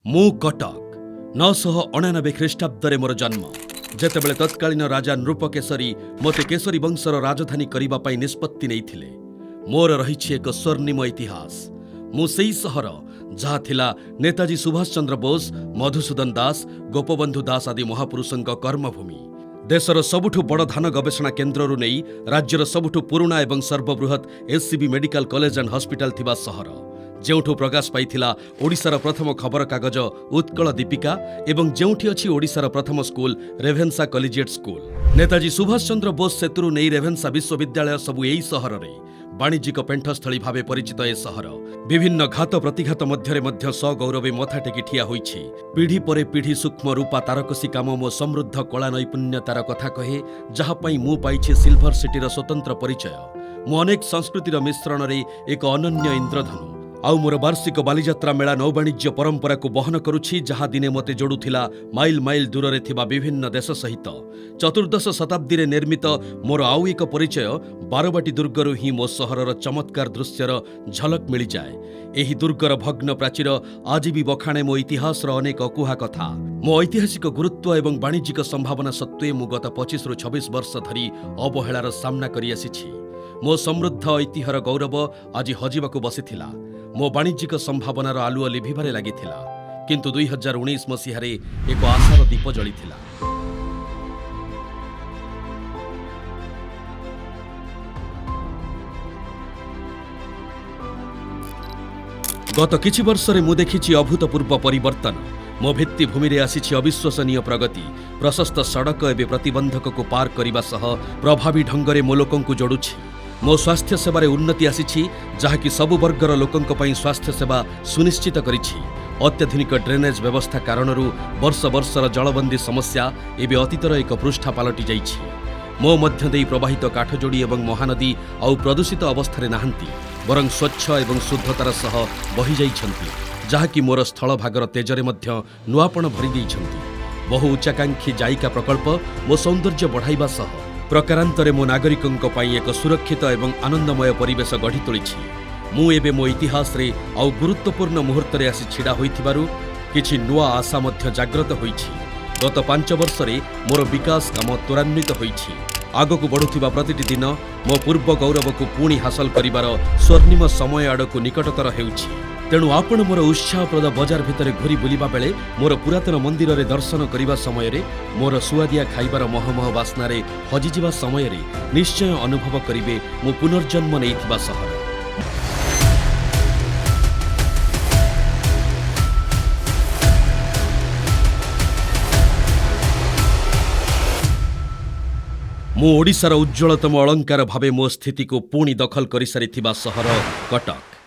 मु कटक 999 ख्रीष्टाब्दरे मोर जन्म जेतेबेले तत्कालीन राजा नृपकेशरी मते केशरी वंशर राजधानी करिबा पई निष्पत्ति नैथिले। मोर रहिछि एक स्वर्णिम इतिहास। मु सेई सहर जहा थिला नेताजी सुभाष चंद्र बोस, मधुसूदन दास, गोपबंधु दास आदि महापुरुषଙ୍କ कर्मभूमि। देशर सबुठु बड़ धान गवेषणा केन्द्ररू नहीं राज्यर सबुठु पुरुणा एवं सर्वबृहत SCB medical college and hospital थिबा सहर जेउठु प्रकाश पाइथिला ओडिशार प्रथम खबर कागज उत्कल दीपिका एवं जेउठी अछि ओडिशार प्रथम school Ravenshaw collegiate school. Netaji Subhas Chandra Bose सेतुरु नहीं रेभेन्सा विश्वविद्यालय सबु एई सहररे वाणिज्यिक पेंठस्थली भावे परिचित ए सहर विभिन्न घात प्रतिघात मध्यरे मध्य सगौरवे मथा टेकी ठिया होइछि। पीढ़ी परे पीढ़ी सूक्ष्म रूपा तारकसी काम मो समृद्ध कला नैपुण्यतार कथा कहे जहा पई मु पाइछि सिल्वर सिटीर स्वतंत्र परिचय। मु अनेक संस्कृतिर मिश्रण रे एक अनन्य इंद्रधनु आउ मोर वार्षिक बालीजात्रा मेला नौवाणिज्य परंपरा को बहन करुछि जहा दिने मते जोड़ुथिला माइल माइल दूर थिबा विभिन्न देश सहित। चतुर्दश शताब्दी रे निर्मित मोर आउ एक परिचय बारवाटी दुर्गरु ही मो सहरर चमत्कार दृश्यर झलक मिली जाए। एही दुर्गर भग्न प्राचीर आज भी बखाणे मो इतिहासर अनेक अकुहा कथा। मो ऐतिहासिक गुरुत्व एवं वाणिज्यिक संभावना सत्वे मु गत 25 रु 26 वर्ष धरी अवहेलार सामना करि आसिछि। मो समृद्ध ऐतिह्यर गौरव आज हजिबाकु बसिथिला। मो वाणिज्यिक संभावनार आलुओ लिभिबारे लागिथिला किंतु 2019 मसीहारे एक आशार दीप जलिथिला। गत किछि वर्षरे मु देखिछि अभूतपूर्व परिवर्तन। मो भित्तिभूमि रे आसिछि अविश्वसनीय प्रगति। प्रशस्त सड़क एवं प्रतिबंधक को पार करने सह प्रभावी ढंगरे मो लोकंकु जोड़ुछि। मो स्वास्थ्य सेवारे उन्नति आसिछि जहाँकि सबु वर्गर लोकंक पई स्वास्थ्य सेवा सुनिश्चित करिछि। अत्याधुनिक ड्रेनेज व्यवस्था कारणरू वर्ष वर्षर जलबंदी समस्या एवं अतीतर एक पृष्ठा पलटि जाइछि। मो मध्य देई प्रवाहित काठजोड़ी एवं महानदी आउ प्रदूषित अवस्था नाहांती बरं स्वच्छ एवं शुद्धतार सह बहि जाइछन्ति जहाँकि मोर स्थल भागर तेजरे मध्य नुआपण भरि दैछन्ति। बहु उच्चाकांक्षी जायिका प्रकल्प मो सौंदर्य बढ़ाइबा सह प्रकारांतरे मो नागरिकंक पई एक सुरक्षित एवं आनंदमय परिवेश गढ़ी तोलिछि। मु एबे मो इतिहास रे आउ गुरुत्वपूर्ण मुहूर्तरे आसी छिड़ा होइथिबारु किछि नुआ आशा मध्य जाग्रत होइछि। गत 5 वर्षरे मोर विकास काम त्वरान्वित होइछि। आगकु बढुथिबा प्रतिटी दिन मो पूर्व गौरवकु पुणी हासिल करिबार स्वर्णिम समय आडकु निकटतर हेउछि। तेणु आपण मोर उत्साहप्रद बजार भितरे घुरी बुलिबा बेले मोर पुरातन मंदिर रे दर्शन करिबा समय रे मोर सुआदिया खाइबार महमह बास्ना रे हजिजिबा समय रे निश्चय अनुभव करिबे मो पुनर्जन्म नैथिबा सहर। मु ओडिशार उज्ज्वलतम अलंकार भावे मो स्थिति को पुणी दखल करि सारिथिबा सहर कटक।